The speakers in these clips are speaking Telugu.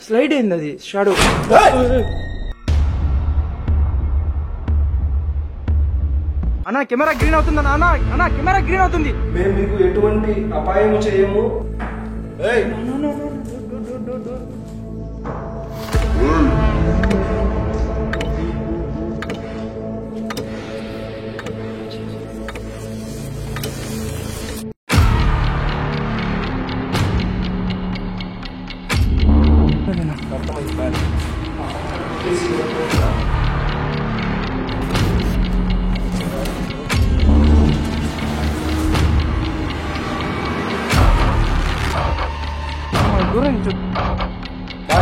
స్లైడ్ అయింది అది షాడో. అన్నా కెమెరా గ్రీన్ అవుతుంది అన్నా. అన్నా కెమెరా గ్రీన్ అవుతుంది. మేము మీకు ఎటువంటి అపాయం చేయము.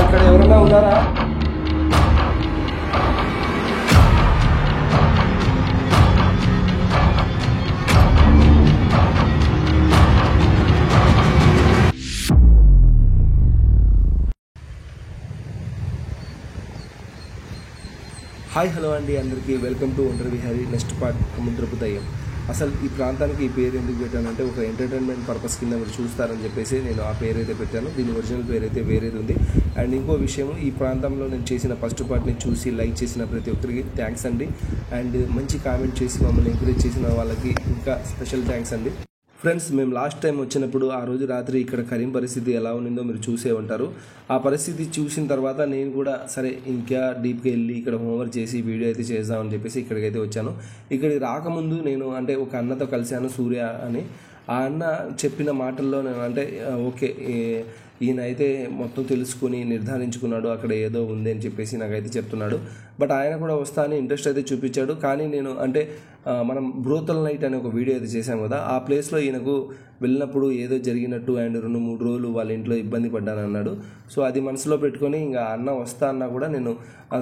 ఇక్కడ ఎవరైనా ఉన్నారా? హాయ్ హలో అండి, అందరికీ వెల్కమ్ టు ఒంటరి విహారీ నెక్స్ట్ పార్ట్ సముద్రపు దయ్యం. అసలు ఈ ప్రాంతానికి ఈ పేరు ఎందుకు పెట్టానంటే ఒక ఎంటర్టైన్మెంట్ పర్పస్ కింద మీరు చూస్తారని చెప్పేసి నేను ఆ పేరు అయితే పెట్టాను. దీని ఒరిజినల్ పేరు అయితే వేరేది ఉంది. అండ్ ఇంకో విషయం, ఈ ప్రాంతంలో నేను చేసిన ఫస్ట్ పార్ట్ని చూసి లైక్ చేసిన ప్రతి ఒక్కరికి థ్యాంక్స్ అండి. అండ్ మంచి కామెంట్ చేసి మమ్మల్ని ఎంకరేజ్ చేసిన వాళ్ళకి ఇంకా స్పెషల్ థ్యాంక్స్ అండి. ఫ్రెండ్స్, మేము లాస్ట్ టైం వచ్చినప్పుడు ఆ రోజు రాత్రి ఇక్కడ కరీం పరిస్థితి ఎలా ఉండిందో మీరు చూసే ఉంటారు. ఆ పరిస్థితి చూసిన తర్వాత నేను కూడా సరే ఇంకా డీప్గా వెళ్ళి ఇక్కడ హోంవర్క్ చేసి వీడియో అయితే చేద్దామని చెప్పేసి ఇక్కడికైతే వచ్చాను. ఇక్కడికి రాకముందు నేను అంటే ఒక అన్నతో కలిశాను, సూర్య అని. ఆ అన్న చెప్పిన మాటల్లో నేను అంటే ఓకే, ఈయన అయితే మొత్తం తెలుసుకుని నిర్ధారించుకున్నాడు అక్కడ ఏదో ఉంది అని చెప్పేసి నాకైతే చెప్తున్నాడు. బట్ ఆయన కూడా వస్తా అని ఇంట్రెస్ట్ అయితే చూపించాడు. కానీ నేను అంటే మనం బ్రోతల్ నైట్ అనే ఒక వీడియో అయితే చేశాం కదా, ఆ ప్లేస్లో ఈయనకు వెళ్ళినప్పుడు ఏదో జరిగినట్టు అండ్ 2-3 రోజులు వాళ్ళ ఇంట్లో ఇబ్బంది పడ్డాను అన్నాడు. సో అది మనసులో పెట్టుకొని ఇంకా అన్న వస్తా అన్నా కూడా నేను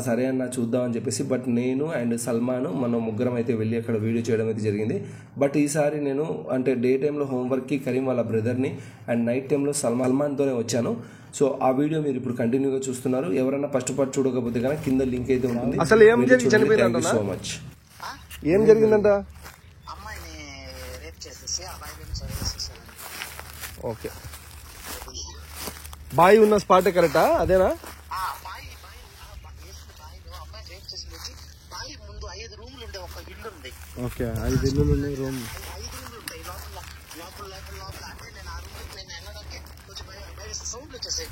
సరే అన్న చూద్దామని చెప్పేసి బట్ నేను అండ్ సల్మాను మనం ముగ్గురం అయితే వెళ్ళి అక్కడ వీడియో చేయడం అయితే జరిగింది. బట్ ఈసారి నేను అంటే డే టైంలో హోంవర్క్కి కరీం వాళ్ళ బ్రదర్ని అండ్ నైట్ టైంలో సల్మాన్తోనే వచ్చాను. సో ఆ వీడియో మీరు ఇప్పుడు కంటిన్యూగా చూస్తున్నారు. ఎవరైనా ఫస్ట్ పార్ట్ చూడకపోతే కనుక కింద లింక్ అయితే ఉంటుంది. అసలు ఏం జరిగింది? So much. ఏం జరిగిందంట? అమ్మాయిని రేప్ చేసేసి అబ్బాయిని చదివేసేసారు. ఓకే, బాయ్ ఉన్న స్పాట్ కరెక్టా? అదేనా? బాయిలో అమ్మాయిని రేప్ చేసి వచ్చి బాయి ముందు 5 రూములు ఉండే ఒక ఇల్లు ఉంది. ఓకే, 5 ఇల్లులు ఉన్నాయి. రూమ్ 5 రూములు ఉంటాయి. లోపల అంటే నేను ఆ రూమ్ నేను వెళ్ళడానికి కొంచెం బయట సౌండ్లు వచ్చేసాయి.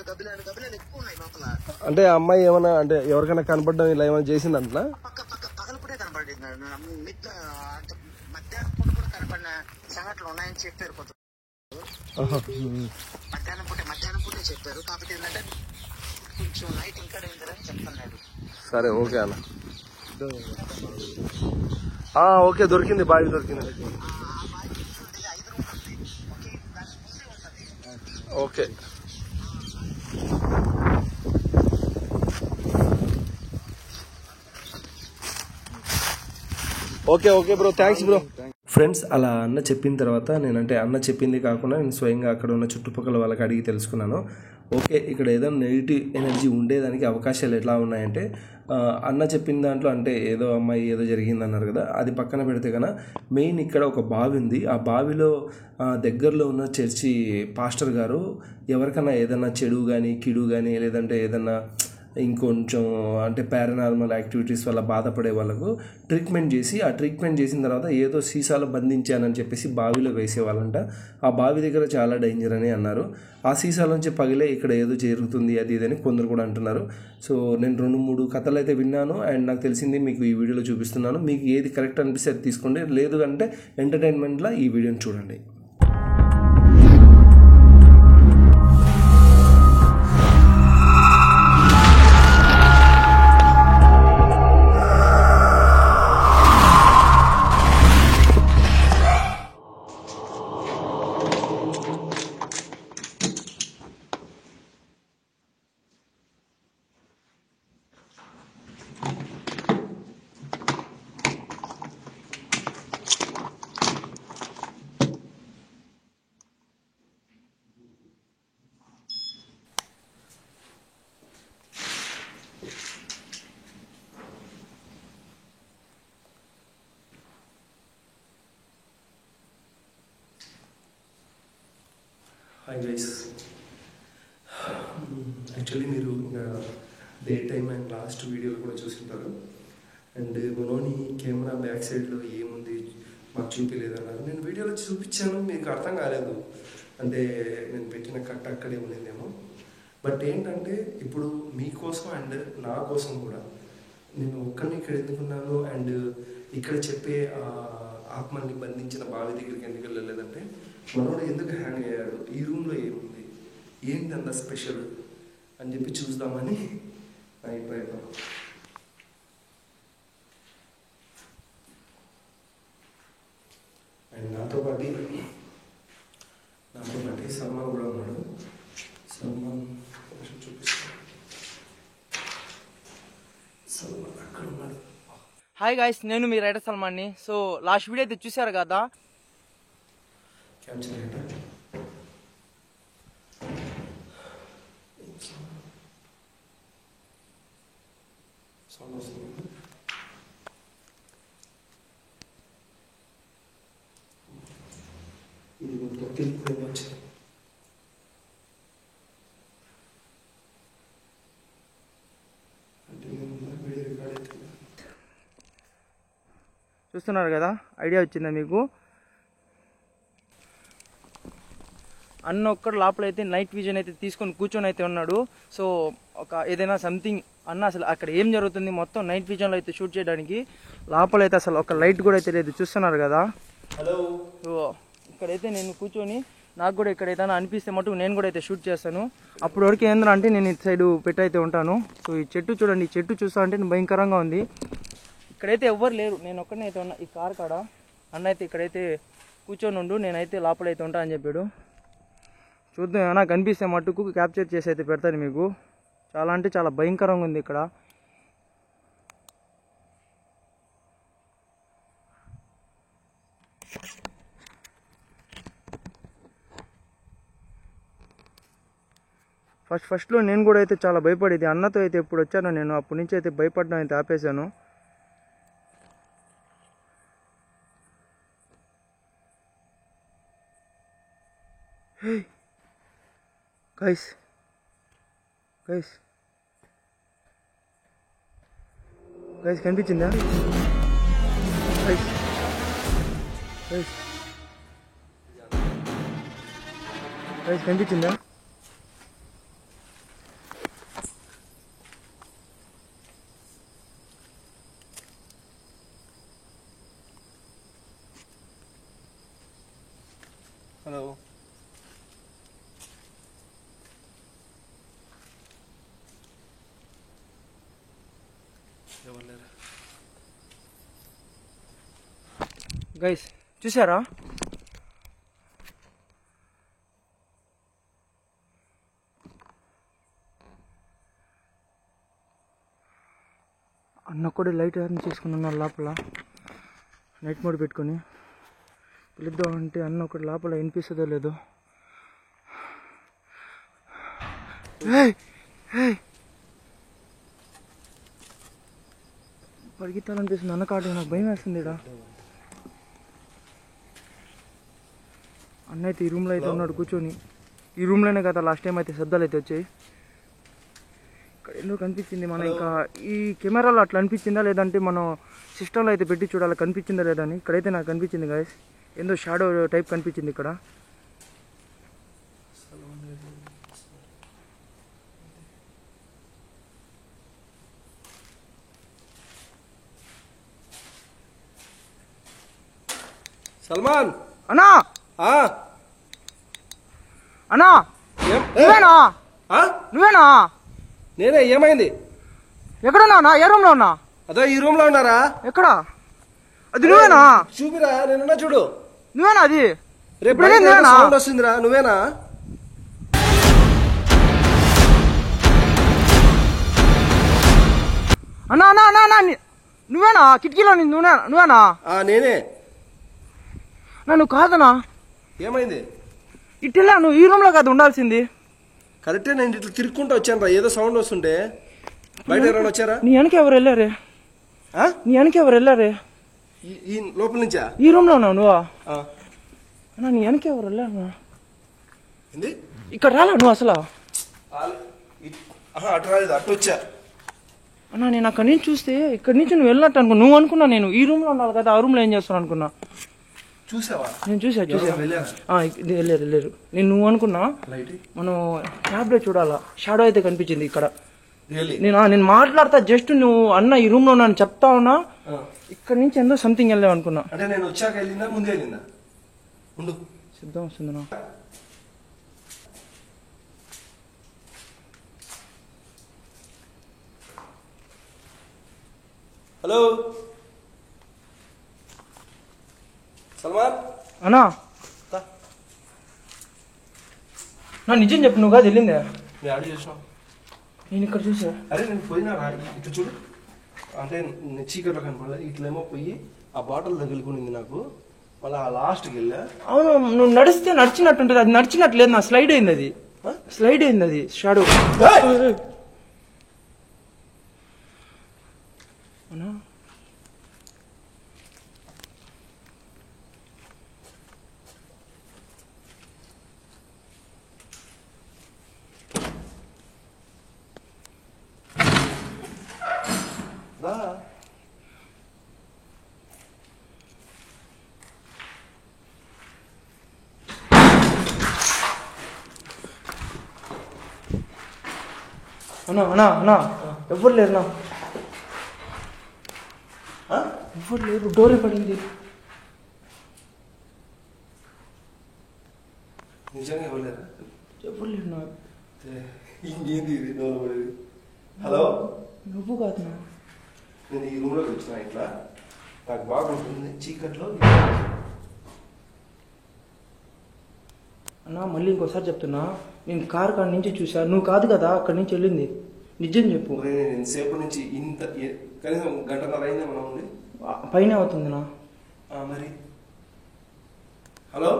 గబ్బిలాలు ఎక్కువ ఉన్నాయి లోపల. అంటే అమ్మాయి ఏమైనా అంటే ఎవరికైనా కనపడడం ఇలా ఏమైనా చేసిందంట? పగలపుడే కనపడింది. మధ్యాహ్నం పూట కూడా కనపడిన సంఘటనలు ఉన్నాయని చెప్పారు. మధ్యాహ్నం పూటే చెప్పారు. కాబట్టి ఏంటంటే కొంచెం నైట్ ఇంకా డేంజర్ అని చెప్తున్నాడు. సరే, ఓకే అన్న. ఓకే, దొరికింది, బావి దొరికింది. Okay, okay okay bro, thanks bro. Friends, అలా అన్న చెప్పిన తర్వాత నేనంటే అన్న చెప్పింది కాకుండా నేను స్వయంగా అక్కడ ఉన్న చుట్టుపక్కల వాళ్ళకి అడిగి తెలుసుకున్నాను. ఓకే, ఇక్కడ ఏదైనా నెగిటివ్ ఎనర్జీ ఉండేదానికి అవకాశాలు ఎట్లా ఉన్నాయంటే అన్న చెప్పిన దాంట్లో అంటే ఏదో అమ్మాయి ఏదో జరిగింది అన్నారు కదా, అది పక్కన పెడితే కన్నా మెయిన్ ఇక్కడ ఒక బావి ఉంది. ఆ బావిలో దగ్గరలో ఉన్న చర్చి పాస్టర్ గారు ఎవరికైనా ఏదైనా చెడు కానీ కిడు కానీ లేదంటే ఏదన్నా ఇంకొంచెం అంటే పారానార్మల్ యాక్టివిటీస్ వల్ల బాధపడే వాళ్ళకు ట్రీట్మెంట్ చేసి ఆ ట్రీట్మెంట్ చేసిన తర్వాత ఏదో సీసాలో బంధించానని చెప్పేసి బావిలో వేసేవాళ్ళంట. ఆ బావి దగ్గర చాలా డేంజర్ అని అన్నారు. ఆ సీసాలోంచి పగిలే ఇక్కడ ఏదో జరుగుతుంది అది ఇదని కొందరు కూడా అంటున్నారు. సో నేను 2-3 కథలు అయితే విన్నాను అండ్ నాకు తెలిసింది మీకు ఈ వీడియోలో చూపిస్తున్నాను. మీకు ఏది కరెక్ట్ అనిపిస్తే అది తీసుకోండి, లేదు అంటే ఎంటర్టైన్మెంట్లో ఈ వీడియోని చూడండి. హాయ్ గైస్, యాక్చువల్లీ మీరు ఇంకా డే టైమ్ అండ్ లాస్ట్ వీడియోలు కూడా చూసింటారు. అండ్ మనోని కెమెరా బ్యాక్ సైడ్లో ఏముంది మాకు చూపించలేదన్నారు. నేను వీడియోలో చూపించాను, మీకు అర్థం కాలేదు. అంటే నేను పెట్టిన కట్ అక్కడే ఉండేదేమో. బట్ ఏంటంటే ఇప్పుడు మీకోసం అండ్ నా కోసం కూడా నేను ఒక్కరిని ఇక్కడ ఎందుకున్నాను అండ్ ఇక్కడ చెప్పే ఆత్మని బంధించిన బావి దగ్గరికి ఎందుకు వెళ్ళలేదంటే మనోడు ఎందుకు హ్యాంగ్ అయ్యాడు, ఈ రూమ్లో ఏముంది, ఏంటి అంత స్పెషల్ అని చెప్పి చూద్దామని అయిపోయాను. అండ్ నాతో పాటు సల్మాన్ కూడా ఉన్నాడు. సల్మాన్ చూపిస్తాను. సల్మాన్ అక్కడ ఉన్నాడు. హాయ్ గాయ్స్, నేను మీ రైటర్ సల్మాన్ని. సో లాస్ట్ వీడియో అయితే చూసారు కదా. క్యాప్చర్ అయ్యాడు. సౌండ్ వస్తుంది. ఇది మొత్తం వచ్చింది. చూస్తున్నారు కదా, ఐడియా వచ్చిందా మీకు? అన్న ఒక్కడు లోపల అయితే నైట్ విజన్ అయితే తీసుకొని కూర్చొని అయితే ఉన్నాడు. సో ఒక ఏదైనా సంథింగ్ అన్న అసలు అక్కడ ఏం జరుగుతుంది మొత్తం నైట్ విజన్లో అయితే షూట్ చేయడానికి లోపలైతే అసలు ఒక లైట్ కూడా అయితే లేదు. చూస్తున్నారు కదా. హలో. సో ఇక్కడైతే నేను కూర్చొని నాకు కూడా ఇక్కడ ఏదైనా అనిపిస్తే మటుకు నేను కూడా అయితే షూట్ చేస్తాను. అప్పటి వరకు ఏంద్రా అంటే నేను ఇటు సైడ్ పెట్టయితే ఉంటాను. సో ఈ చెట్టు చూడండి, ఈ చెట్టు చూస్తా అంటే భయంకరంగా ఉంది. ఇక్కడైతే ఎవ్వరు లేరు, నేను ఒక్కడనే అయితే ఉన్నా ఈ కార్ కాడ. అన్న అయితే ఇక్కడైతే కూర్చొని ఉండు, నేనైతే లోపలైతే ఉంటా అని చెప్పాడు. చూద్దాం, ఏమైనా కనిపిస్తే మట్టుకు క్యాప్చర్ చేసి అయితే పెడతాను మీకు. చాలా అంటే చాలా భయంకరంగా ఉంది ఇక్కడ. ఫస్ట్లో నేను కూడా అయితే చాలా భయపడేది. అన్నతో అయితే ఎప్పుడు వచ్చానో నేను అప్పటి నుంచి అయితే భయపడడం అయితే ఆపేశాను. గైస్ గైస్ గైస్ కనిపించిందా? గైస్ గైస్ గైస్ కనిపించిందా? హలో. గైస్ చూసారా? అన్న కూడా లైట్ ఆన్ చేసుకుని ఉన్నారు లోపల, నైట్ మోడ్ పెట్టుకొని. పిలుద్దాం అంటే అన్న ఒకటి లోపల వినిపిస్తుందో లేదో. పరిగెత్తాలనిపిస్తుంది అన్న కాటు, నాకు భయం వేస్తుంది. ఇక్కడ అన్న అయితే ఈ రూమ్లో అయితే ఉన్నాడు కూర్చొని. ఈ రూమ్లోనే కదా లాస్ట్ టైం అయితే శబ్దాలు అయితే వచ్చాయి. ఇక్కడ ఎందుకు కనిపించింది మన ఇంకా ఈ కెమెరాలో అట్లా అనిపించిందా లేదంటే మనం సిస్టంలో అయితే పెట్టి చూడాలి కనిపించిందా లేదా అని. ఇక్కడైతే నాకు కనిపించింది గాయస్, ఏందో షాడో టైప్ కనిపించింది ఇక్కడ. సల్మాన్ అన్నా అన్నా, నువ్వేనా? నువ్వేనా? నేనే. ఏమైంది? ఎక్కడున్నా? ఏ రూమ్ లో ఉన్నా? అదే ఈ రూమ్ లో ఉన్నారా? ఎక్కడ? అది నువ్వేనా? చూపిరా, నేనున్నా చూడు. నువ్వేనా? అది రేపు సౌండ్ వస్తుందిరా, నువ్వేనా? అన్నా అన్నా అన్నా అన్నా, నువ్వేనా? కిటికీలో నువ్వేనా? నేనే. నువ్వు కాదనా? ఏమైంది? ఇట్లా నువ్వు ఈ రూమ్ లో కాదు ఉండాల్సింది. కరెక్టే, నేను ఇట్లా తిరుక్కుంటూ వచ్చాను రా, ఏదో సౌండ్ వస్తుంటే. బయట ఎవరైనా వచ్చారా? నీ వెనక ఎవరు వెళ్ళారే? నీ వెనక ఎవరు వెళ్ళారే? ఈ లోపల నుంచా? ఈ రూమ్ లో ఉన్నావు నువ్వా? అన్నా నీ వెనక ఎవరు వెళ్ళారు? ఏంది? ఇక్కడ రాలా నువ్వు అసలు? అటు రాలేదు, అటు వచ్చా. అన్నా నేను అక్కడి నుంచి చూస్తే ఇక్కడి నుంచి నువ్వు వెళ్ళినట్టు అనుకున్నా. నువ్వు అనుకున్నా నేను ఈ రూమ్ లో ఉండాలి కదా, ఆ రూమ్ లో ఏం చేస్తాను అనుకున్నా. చూసావా? నేను చూసా వెళ్ళారా? వెళ్ళారు. నేను నువ్వు అనుకున్నా మనం క్యాబ్లో చూడాలా, షాడో అయితే కనిపించింది ఇక్కడ. నేను మాట్లాడతా, జస్ట్ నువ్వు అన్న ఈ రూమ్ లో నన్ను చెప్తా ఉన్నా, ఇక్కడ నుంచి ఎంతో సంథింగ్ వెళ్ళావు అనుకున్నా. అంటే నేను వచ్చాక వెళ్ళిందా ముందే వెళ్ళిందా? ఉండు, సిద్ధం వస్తుందన్నా. హలో సల్మాన్ అన్నా నా నిజం చెప్పు, నువ్వు కాదు వెళ్ళిందే? నేను ఆడి చూసినావు. నేను ఇక్కడ చూసా. అరే నేను పోయినా ఇట్లా చూడు, అంటే చీకట్లో కనపడలేదు, ఇట్లేమో పోయి ఆ బాటిల్ తగులుకునింది నాకు. మళ్ళీ ఆ లాస్ట్కి వెళ్ళా. అవును, నువ్వు నడిస్తే నడిచినట్టుంటది, అది నడిచినట్టు లేదు, నా స్లైడ్ అయింది, అది స్లైడ్ అయింది, అది షాడో. అన్నా అన్నా అన్నా అన్నా ఎవ్వరు లేరునా, ఎవ్వరు లేరు, డోరే పడింది. నిజంగా ఇవ్వలేరా? ఎవ్వరు లేరునా. ఇంకేంది ఇది డోర్ పడేది? హలో, నువ్వు కాదు నా. నేను ఈ రూమ్లోకి వచ్చిన, ఇట్లా నాకు బాగుంటుంది చీకట్లో. అన్నా మళ్ళీ ఇంకోసారి చెప్తున్నా, నేను కార్ కాడ నుంచి చూసా, నువ్వు కాదు కదా అక్కడి నుంచి వెళ్ళింది, నిజం చెప్పు. నేను ఎంతసేపు నుంచి ఇంత కనీసం గంటన్నర అయిందే మనం ఉంది, పైన అవుతుంది నా. మరి హలో,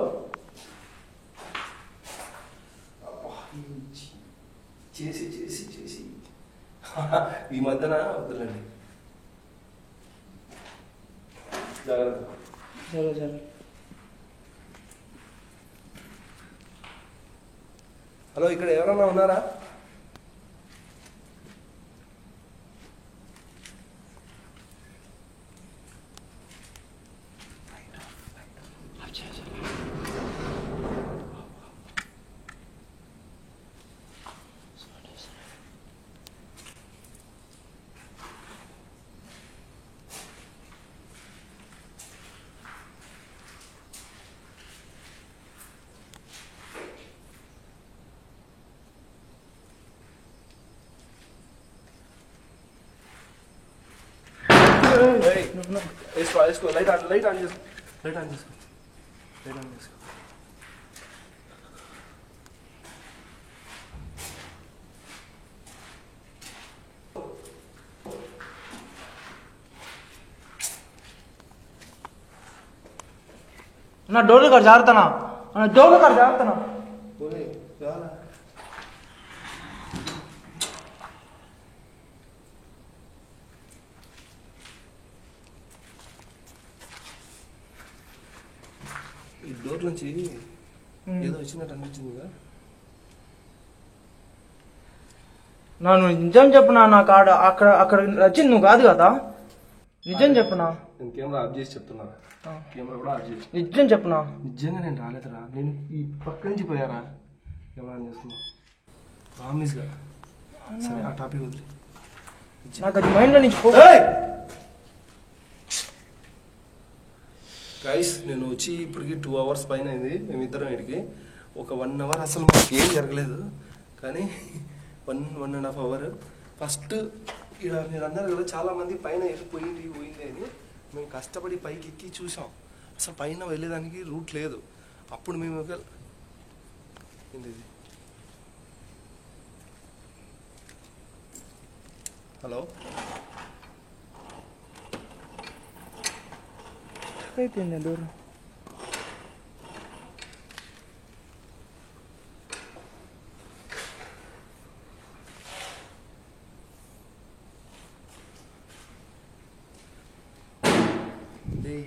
చేసి చేసి చేసి ఈ మధ్యన వద్దులండి, జాగ్రత్త. సరే సరే. హలో, ఇక్కడ ఎవరన్నా ఉన్నారా? వేసుకో, లైట్ ఆన్ చేసుకో, లైట్ ఆన్ చేసుకో, లైట్ ఆన్ చేసుకో. నా డోర్లు కాడ జాగ్రత్తనా, డోర్లు కాడ జాగ్రత్తనా. ఈ డోర్ నుంచి ఏదో వచ్చినట్టు అనిపించిందిగా. నువ్వు నిజం చెప్పునా, నాకు ఆడ అక్కడ అక్కడ వచ్చింది నువ్వు కాదు కదా, నిజం చెప్పునా. నేను కెమెరా ఆఫ్ చేసి చెప్తున్నా, కెమెరా కూడా ఆఫ్ చేసి. నిజం చెప్పునా. నిజంగా నేను రాలేదురా, నేను ఈ పక్క నుంచి పోయారా, కెమెరా ఆన్ చేస్తున్నా ప్రామిస్గా. సరే ఆ టాపిక్ వదిలి, నాకు అది మైండ్లో నుంచి పో. గైస్ నేను వచ్చి ఇప్పటికి 2 hours పైన అయింది, మేమిద్దరం ఇక్కడికి. ఒక 1 hour అసలు మాకు ఏం జరగలేదు, కానీ 1.5 hours ఫస్ట్ ఇక్కడ మీరు అన్నారు కదా చాలా మంది పైన వెళ్ళిపోయింది అని. మేము కష్టపడి పైకి ఎక్కి చూసాం, అసలు పైన వెళ్ళేదానికి రూట్ లేదు. అప్పుడు మేము ఏంటి హలో అయిపోయింది డోర్.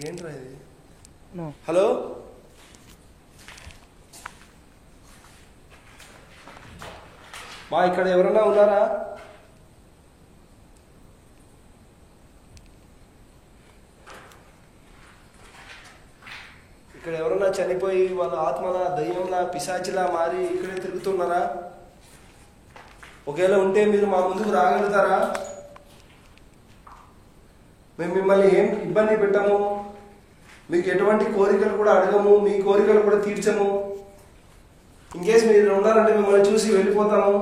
ఏంట్రా ఇది? No. హలో మా ఇక్కడ ఎవరైనా ఉన్నారా? ఇక్కడ ఎవరన్నా చనిపోయి వాళ్ళ ఆత్మలా దయ్యంలా పిశాచిలా మారి ఇక్కడే తిరుగుతున్నారా? ఒకవేళ ఉంటే మీరు మా ముందుకు రాగలుగుతారా? మేము మిమ్మల్ని ఏం ఇబ్బంది పెట్టము, మీకు ఎటువంటి కోరికలు కూడా అడగము, మీ కోరికలు కూడా తీర్చము. ఇంకేస్ మీరు ఉన్నారంటే మిమ్మల్ని చూసి వెళ్ళిపోతాము.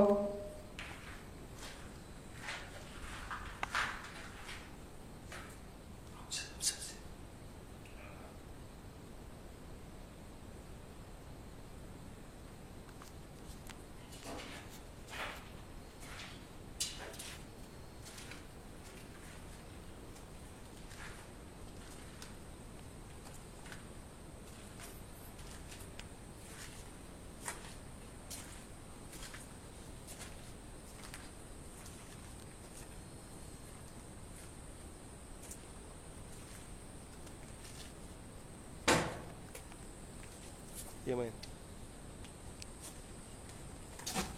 ఏమైంది?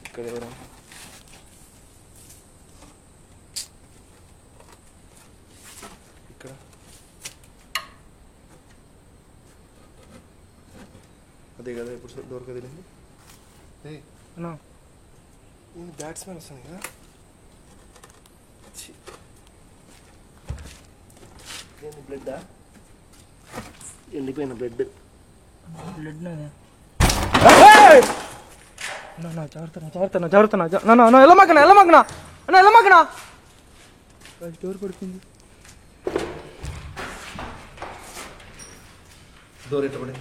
ఇక్కడ ఎవరు? ఇక్కడ అదే కదా ఇప్పుడు డోర్ కదిలింది. బ్యాట్స్మెన్ వస్తుంది కదా. ఏంది బ్లడ్డా? ఎండిపోయిన బ్లడ్. బ్లడ్ డోర్ పడుతుంది. డోర్ ఎట్టబడి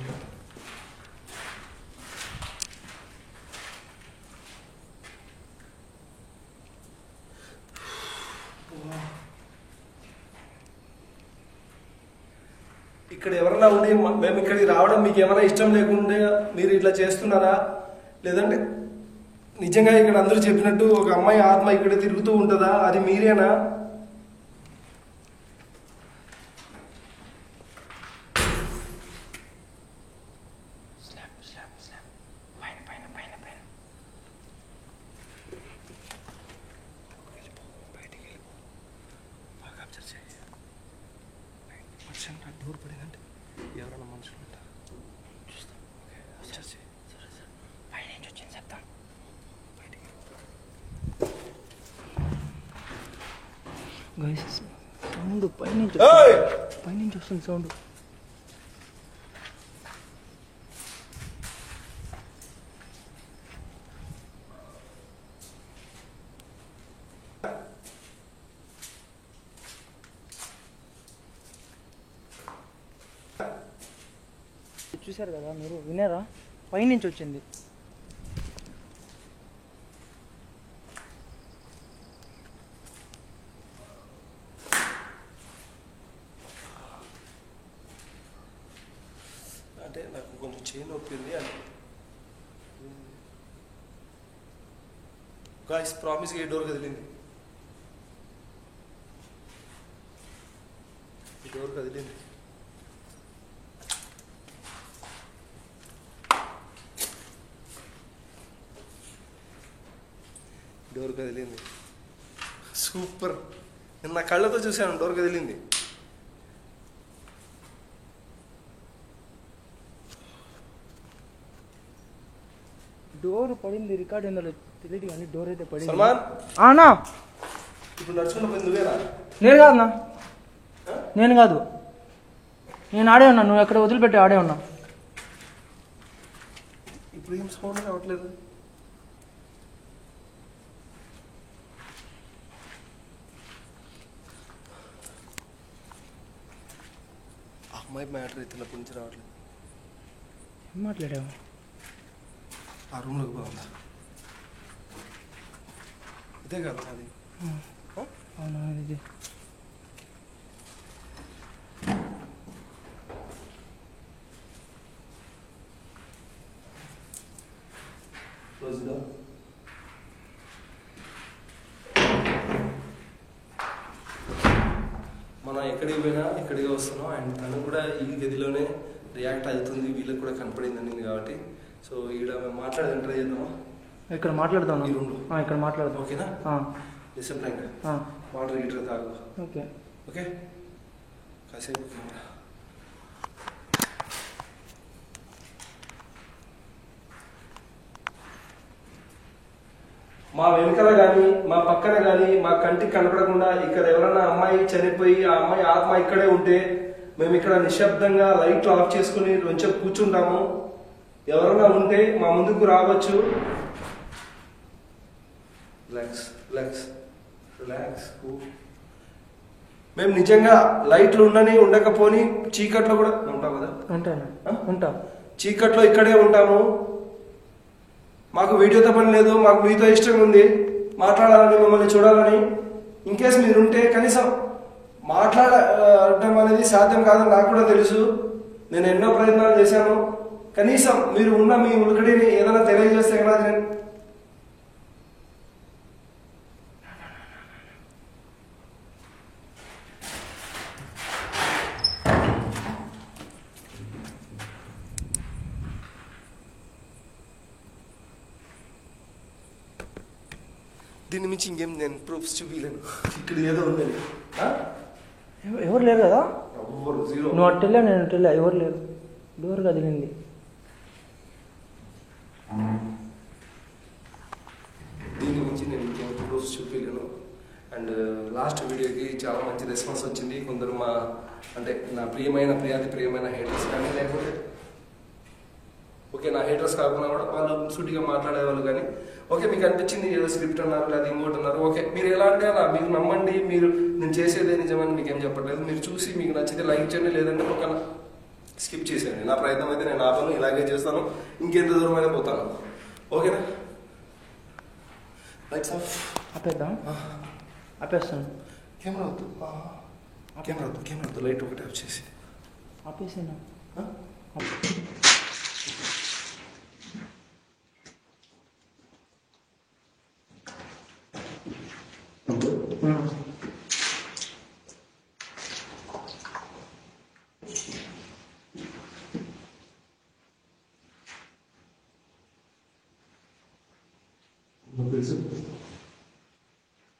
ఇక్కడ ఎవరైనా ఉండి మేము ఇక్కడికి రావడం మీకు ఏమైనా ఇష్టం లేకుంటే మీరు ఇట్లా చేస్తున్నారా? లేదంటే నిజంగా ఇక్కడ అందరూ చెప్పినట్టు ఒక అమ్మాయి ఆత్మ ఇక్కడ తిరుగుతూ ఉంటుందా? అది మీరేనా? డోర్ పడిందంటే ఎవరైనా మనుషులు ఉంటారు. సౌండ్ పైనుంచి వస్తుంది సౌండ్. చూసారు కదా మీరు, వినారా? పైనుంచి వచ్చింది. అంటే నాకు కొంచెం చేయి నొప్పింది అని. గాయ్స్ ప్రామిస్గా ఈ డోర్ కదిలింది. ఈ డోర్ కదిలింది. డోర్ కదిలింది. సూపర్. నేను నా కళ్ళతో చూశాను డోర్ కదిలింది. డోర్ పడింది, రికార్డ్ ఏందో తెలియదు కానీ డోర్ అయితే పడింది. సల్మాన్ అన్నా ఇప్పుడు నడుచుకున్న పోయి నువ్వేనా? నేను కాదన్నా, నేను కాదు, నేను ఆడే ఉన్నా. నువ్వు ఎక్కడ వదిలిపెట్టి ఆడే ఉన్నా. ఇప్పుడు ఏం సౌండ్ రావట్లేదు. అమ్మాయి మ్యాటర్ అయితే ఇప్పటి నుంచి రావట్లేదు. ఏం మాట్లాడావు? ఆ రూమ్లోకి బాగుందా? ఇదే కదా అది. అవునా? ఇది మనం ఎక్కడికి పోయినా ఇక్కడికి వస్తున్నాం. అండ్ తను కూడా ఈ గదిలోనే రియాక్ట్ అవుతుంది, వీళ్ళకి కూడా కనపడింది అనింది కాబట్టి. సో ఇక్కడ మేము మాట్లాడేది ట్రై చేద్దామా? ఇక్కడ మాట్లాడదాం ఈ రూమ్లో ఇక్కడ మాట్లాడదాం. ఓకేనా? డిసిప్లైన్ వాటర్ హీటర్ తాగు. ఓకే ఓకే కాసేపు మా వెనకాల కానీ మా పక్కన కానీ మా కంటికి కనపడకుండా ఇక్కడ ఎవరన్నా అమ్మాయి చనిపోయి ఆ అమ్మాయి ఆత్మ ఇక్కడే ఉంటే మేము ఇక్కడ నిశ్శబ్దంగా లైట్లు ఆఫ్ చేసుకుని కొంచెం కూర్చుంటాము. ఎవరన్నా ఉంటే మా ముందుకు రావచ్చు. Relax relax relax. మేము నిజంగా లైట్లు ఉండని ఉండకపోని చీకట్లో కూడా ఉంటాం కదా. ఉంటాం. చీకట్లో ఇక్కడే ఉంటాము. మాకు వీడియోతో పని లేదు. మాకు మీతో ఇష్టం ఉంది మాట్లాడాలని, మిమ్మల్ని చూడాలని. ఇన్కేస్ మీరుంటే కనీసం మాట్లాడటం అనేది సాధ్యం కాదని నాకు కూడా తెలుసు. నేను ఎన్నో ప్రయత్నాలు చేశాను. కనీసం మీరు ఉన్న మీ ఉలికడిని ఏదైనా తెలియజేస్తే కదా నేను దీని మించి ఇంకేం నేను ప్రూఫ్స్ చూపించలేను. ఇక్కడ ఏదో ఉందని. ఎవరు లేరు కదా? ఎవ్వరు జీరో. నువ్వు అట్టెళ్ళా నేను అట్టెళ్ళా, ఎవరు లేరు. డోర్ కదిలింది. దీని మించి నేను ఇంకేం ప్రూఫ్స్ చూపించలేను. అండ్ లాస్ట్ వీడియోకి చాలా మంచి రెస్పాన్స్ వచ్చింది. కొందరు అంటే నా ప్రియమైన హేటర్స్ కానీ, లేకపోతే ఓకే నా హేటర్స్ కాకుండా కూడా వాళ్ళు సూటిగా మాట్లాడేవాళ్ళు కానీ, ఓకే మీకు అనిపించింది ఏదో స్క్రిప్ట్ అన్నారు లేదా ఇంకోటి అన్నారు, ఓకే మీరు ఎలా అంటే అలా మీరు నమ్మండి. నేను చేసేదే నిజమని మీకు ఏం చెప్పట్లేదు. మీరు చూసి మీకు నచ్చితే లైక్ చేయండి, లేదంటే ఒక స్కిప్ చేసేయండి. నా ప్రయత్నం అయితే నేను ఆపను, ఇలాగే చేస్తాను. ఇంకెంత దూరమైనా పోతాను. ఓకేనా? Lights off. ఆపేద్దాం. ఆపేస్తాను. కెమెరా వద్దు లైట్ ఒకటి ఆఫ్ చేసి ఆపేసాను.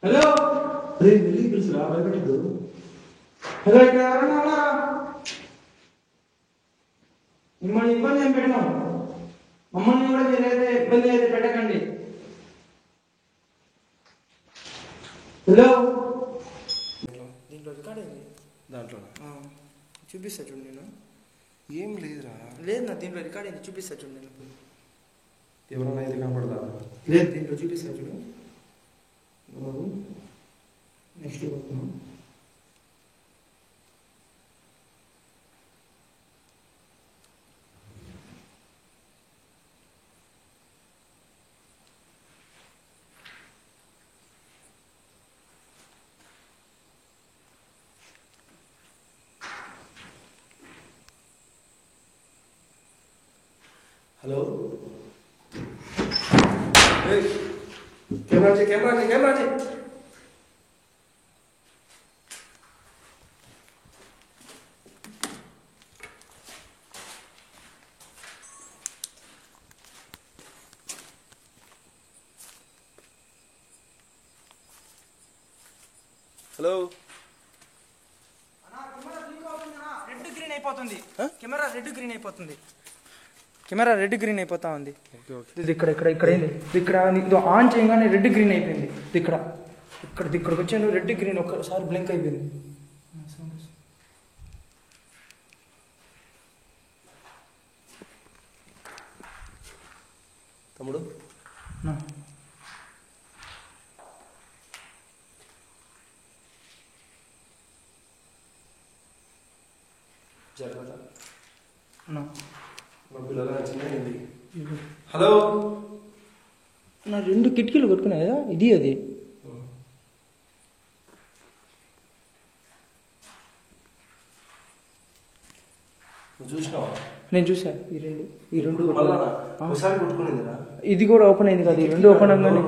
హలో తెలుసురా భయపెట్టద్దు. హలో, ఇక్కడ ఎవరన్నా ఉన్నారా? మిమ్మల్ని ఇబ్బంది ఏం పెట్టినాం. మమ్మల్ని కూడా మీరైతే ఇబ్బంది అయితే పెట్టకండి. హలో, దీంట్లో రికార్డ్ అయింది. దాంట్లో చూపిస్తా చూడు. నేను ఏం లేదురా. లేదు నా దీంట్లో రికార్డ్ అయింది, చూపిస్తా చూడు. నేను ఎవరన్నా ఇది కనపడదా? లేదు దీంట్లో చూపిస్తా చూడు. Next hello camera hello. Red green అయిపోతుంది. కెమెరా రెడ్ గ్రీన్ అయిపోతా ఉంది. ఇది ఇక్కడ అయింది. ఇక్కడ ఆన్ చేయగానే రెడ్ గ్రీన్ అయిపోయింది. ఇక్కడికి వచ్చాను, రెడ్ గ్రీన్ ఒక్కసారి బ్లింక్ అయిపోయింది. తమ్ముడు జాగ్రత్త. మా పిల్లలు నచ్చింది. హలో నా 2 కిటికీలు కొట్టుకున్నాయి కదా, ఇది అది. నువ్వు చూసినావా? నేను చూసా. ఈ రెండు ఒకసారి కొట్టుకునేదిరా. ఇది కూడా ఓపెన్ అయింది కదా, ఈ 2 ఓపెన్ అవ్వగానే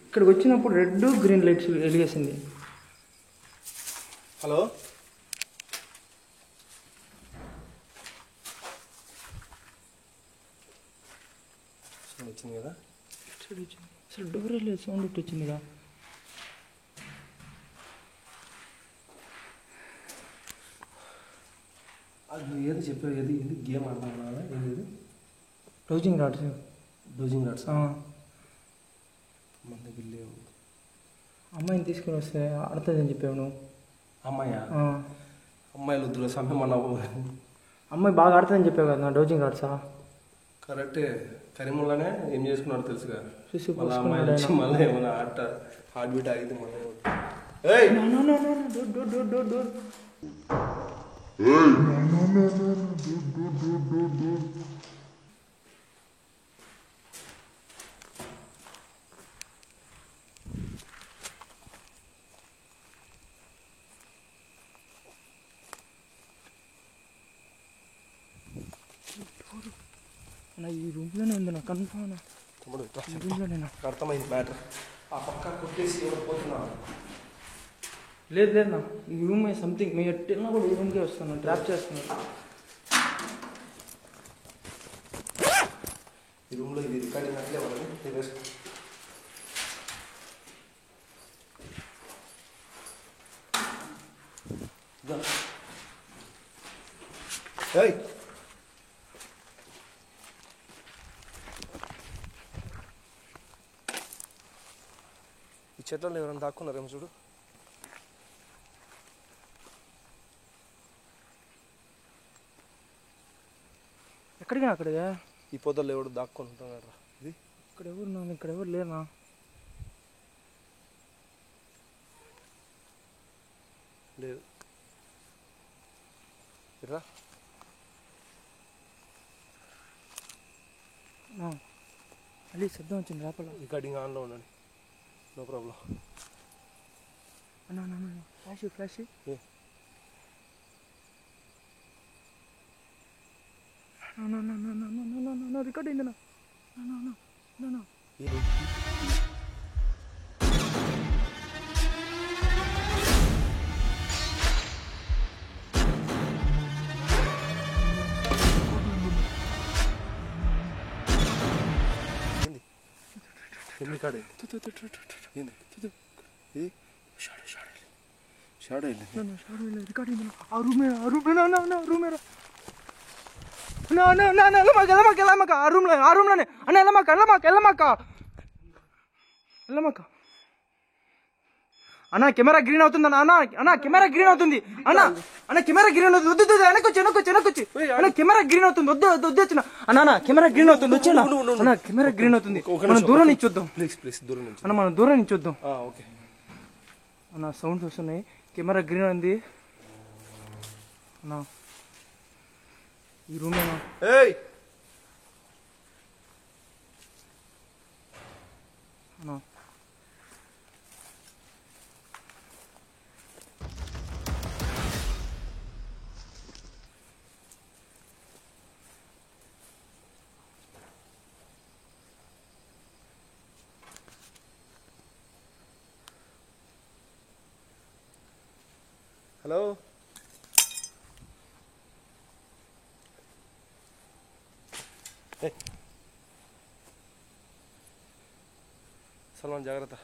ఇక్కడికి వచ్చినప్పుడు రెడ్ గ్రీన్ లైట్స్ వెలిగేసింది. హలో వచ్చింది కదా. అసలు డోర్ లేదు, సౌండ్ ఒకటి వచ్చిందిగా. అది ఏది చెప్పావు, ఏది ఇది గేమ్ ఆడదాం ఏంది డోజింగ్ రాడ్స్. డోజింగ్ రాడ్స్ మన దగ్గర లేవు. అమ్మాయిని తీసుకుని వస్తే ఆడుతుందని చెప్పావు నువ్వు. అమ్మాయా? అమ్మాయిలు వద్దులే సమయం మన అమ్మాయి బాగా ఆడుతుందని చెప్పావు కదా డోజింగ్ రాడ్సా. కరెక్టే. కరీముల్లానే ఏం చేసుకున్నాడు తెలుసుగా. చూసి మళ్ళీ అమ్మాయిలు వచ్చి మళ్ళీ ఏమైనా హార్ట్ బీట్ ఆగితే మళ్ళీ ఈ రూమ్లోనే ఉంది నా కన్ఫామ్. తమ్ముడు ఈ రూమ్లోనేనా? అర్థమైంది మ్యాటర్. ఆ పక్క కొట్టేసి ఎవరు పోతున్నా? లేదు లేదు నా ఈ రూమ్ సంథింగ్ మీ ఎట్టినా కూడా ఈ రూమ్కే వస్తాను, ట్రాప్ చేస్తున్నాను. ఈ రూమ్లో ఇది రికార్డింగ్ అట్లే వాళ్ళని వేసుకో. ఏయ్ ఈ చెట్లలో ఎవరైనా దాక్కున్నారేమో చూడు. ఎక్కడికి అక్కడిగా? ఈ పొదల్లో ఎవడు దాక్కుంటున్నాడు రా. ఇది ఇక్కడ ఎవరు నా? ఇక్కడ ఎవరు లేనా? లేదు రా. మళ్ళీ శబ్దం వచ్చింది లోపల. రికార్డింగ్ ఆన్లో ఉండండి, నో ప్రాబ్లం. అన్నా ఫ్లాష్ ఫ్లాష్ రికార్డ్ అయిందన్నా. రికార్డ్ షాడో రికార్డ్ అయిందన్నా. ఆ రూమేరా. వెళ్ళమాక ఆ రూమ్లోనే అన్న. వెళ్ళమాక అన్న. కెమెరా గ్రీన్ అవుతుంది అన్న. కెమెరా గ్రీన్ అవుతుంది అన్న. కెమెరా గ్రీన్ అవుతుంది. వద్దు వెనకొచ్చి అన్న. కెమెరా గ్రీన్ అవుతుంది. వద్దు వచ్చిన అన్న. కెమెరా గ్రీన్ అవుతుంది. వచ్చి అన్న. కెమెరా గ్రీన్ అవుతుంది. మనం దూరం నుంచి చూద్దాం ప్లీజ్ దూరం నుంచి అన్న. మనం దూరం నుంచి చూద్దాం. ఓకే అన్న. సౌండ్స్ వస్తున్నాయి. కెమెరా గ్రీన్ ఉంది అన్న. ఈ రూమేనా? ఏయ్ అన్నా హలో. సల్మాన్ జాగ్రత్త.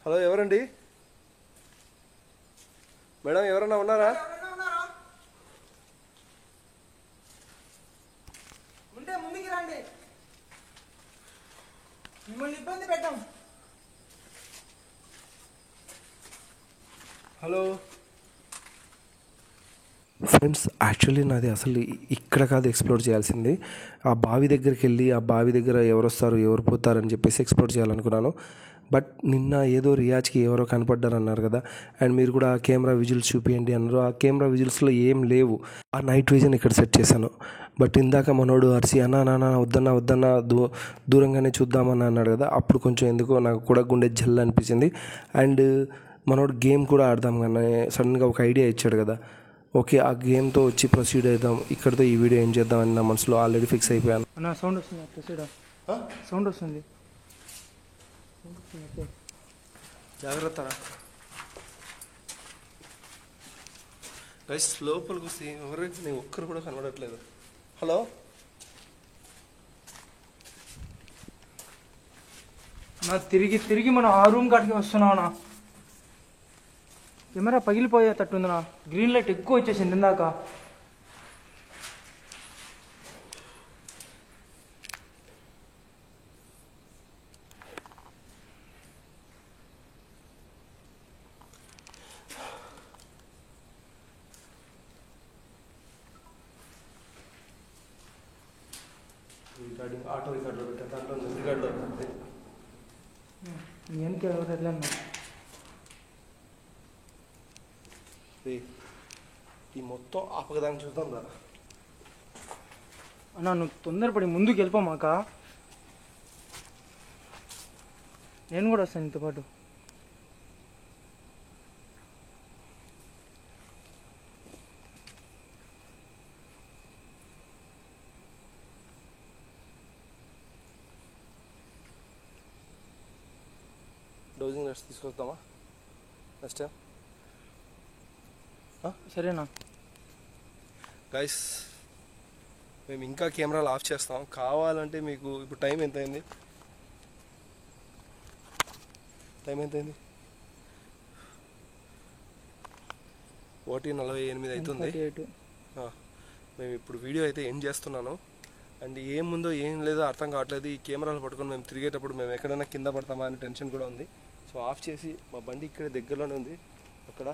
హలో ఎవరండి? మేడం ఎవరన్నా ఉన్నారా? ఉంటే ముందుకి రండి, మిమ్మల్ని ఇబ్బంది పెట్టాం. హలో ఫ్రెండ్స్, యాక్చువల్లీ నాది అసలు ఇక్కడ కాదు ఎక్స్ప్లోర్ చేయాల్సింది. ఆ బావి దగ్గరికి వెళ్ళి ఆ బావి దగ్గర ఎవరు వస్తారు ఎవరు పోతారని చెప్పేసి ఎక్స్ప్లోర్ చేయాలనుకున్నాను. బట్ నిన్న ఏదో రియాజ్కి ఎవరో కనపడ్డారు అన్నారు కదా, అండ్ మీరు కూడా ఆ కెమెరా విజువల్స్ చూపించండి అన్నారు. ఆ కెమెరా విజువల్స్లో ఏం లేవు. ఆ నైట్ విజన్ ఇక్కడ సెట్ చేశాను. బట్ ఇందాక మనోడు అరిసి అన్నా వద్దన్నా దూరంగానే చూద్దామని అన్నాడు కదా, అప్పుడు కొంచెం ఎందుకో నాకు కూడా గుండె జల్ అనిపించింది. అండ్ మనోడు గేమ్ కూడా ఆడదాం కానీ సడన్గా ఒక ఐడియా ఇచ్చాడు కదా, ఓకే ఆ గేమ్తో వచ్చి ప్రొసీడ్ అవుదాం, ఇక్కడితో ఈ వీడియో ఏం చేద్దామని నా మనసులో ఆల్రెడీ ఫిక్స్ అయిపోయాను. అన్న సౌండ్ వస్తుంది, ప్రొసీడా సౌండ్ వస్తుంది. జాగ్రత్త. గైస్ లోపలికి వస్తే ఎవరైతే ఒక్కరు కూడా కనబడట్లేదు. హలో నా తిరిగి మనం ఆ రూమ్ కాడికి వస్తున్నావునా. కెమెరా పగిలిపోయేటట్టుందినా. గ్రీన్ లైట్ ఎక్కువ వచ్చేసింది ఇందాక. రికార్డింగ్ ఆటో రికార్డులో పెట్టా, దాంట్లో రికార్డులో అంతే. వెనక ఎవరు వెళ్ళాను. ఈ మొత్తం ఆపకదాన్ని చూద్దాం రా. అన్నా నువ్వు తొందరపడి ముందుకు వెళ్ళిపోమాక. నేను కూడా వస్తాను నీతో పాటు. డోజింగ్ నట్స్ తీసుకొస్తామా నెక్స్ట్ టైం? సరేనా గైస్, మేము ఇంకా కెమెరాలు ఆఫ్ చేస్తాం. కావాలంటే మీకు ఇప్పుడు టైం ఎంత అయింది? 1:48 అవుతుంది. మేము ఇప్పుడు వీడియో అయితే ఎండ్ చేస్తున్నాను. అండ్ ఏం ముందో ఏం లేదో అర్థం కావట్లేదు. ఈ కెమెరాలు పట్టుకొని మేము తిరిగేటప్పుడు మేము ఎక్కడైనా కింద పడతామా అని టెన్షన్ కూడా ఉంది. సో ఆఫ్ చేసి మా బండి ఇక్కడ దగ్గరలోనే ఉంది, అక్కడ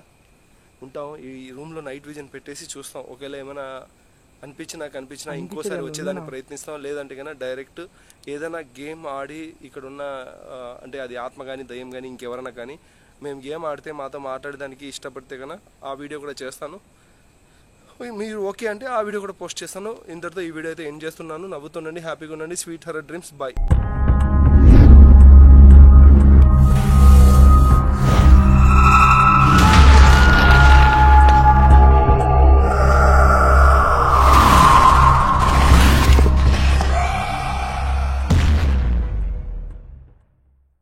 ఉంటాం. ఈ రూమ్లో నైట్ విజన్ పెట్టేసి చూస్తాం. ఒకవేళ ఏమైనా కనిపించినా ఇంకోసారి వచ్చేదానికి ప్రయత్నిస్తాం. లేదంటే కన్నా డైరెక్ట్ ఏదైనా గేమ్ ఆడి ఇక్కడ ఉన్న అంటే అది ఆత్మ కానీ దయ్యం కానీ ఇంకెవరైనా కానీ మేము గేమ్ ఆడితే మాతో మాట్లాడడానికి ఇష్టపడితే కన్నా ఆ వీడియో కూడా చేస్తాను. మీరు ఓకే అంటే ఆ వీడియో కూడా పోస్ట్ చేస్తాను. ఇంతటితో ఈ వీడియో అయితే ఎండ్ చేస్తున్నాను. నవ్వుతుండండి, హ్యాపీగా ఉండండి. Sweet horror dreams. బాయ్.